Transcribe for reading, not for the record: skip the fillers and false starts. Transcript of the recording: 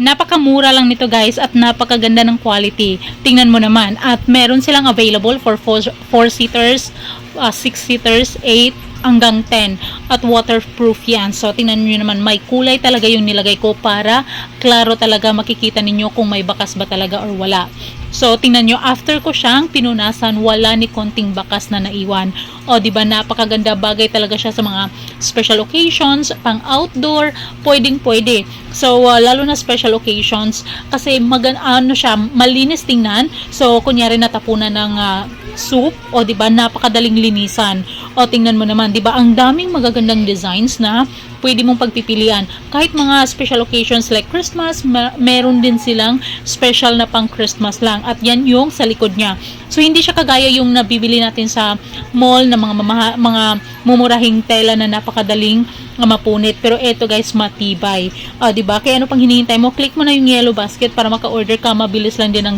Napakamura lang nito guys at napakaganda ng quality. Tingnan mo naman at meron silang available for 4-seaters, 6-seaters, 8 hanggang 10 at waterproof yan. So tingnan niyo naman may kulay talaga yung nilagay ko para klaro talaga makikita ninyo kung may bakas ba talaga or wala. So tingnan nyo, after ko siyang pinunasan, wala ni konting bakas na naiwan. O di ba napakaganda, bagay talaga siya sa mga special occasions, pang outdoor, pwedeng-pwede. So lalo na special occasions kasi ano siya, malinis tingnan. So kunyari natapunan ng soup, o di ba napakadaling linisan. O tingnan mo naman, di ba ang daming magagandang designs na pwede mong pagpipilian. Kahit mga special occasions like Christmas, meron din silang special na pang Christmas lang. At yan yung sa likod niya. So, hindi siya kagaya yung nabibili natin sa mall na mga mumurahing tela na napakadaling mapunit. Pero eto guys, matibay. Diba? Kaya ano pang hinihintay mo? Click mo na yung yellow basket para maka-order ka. Mabilis lang din ang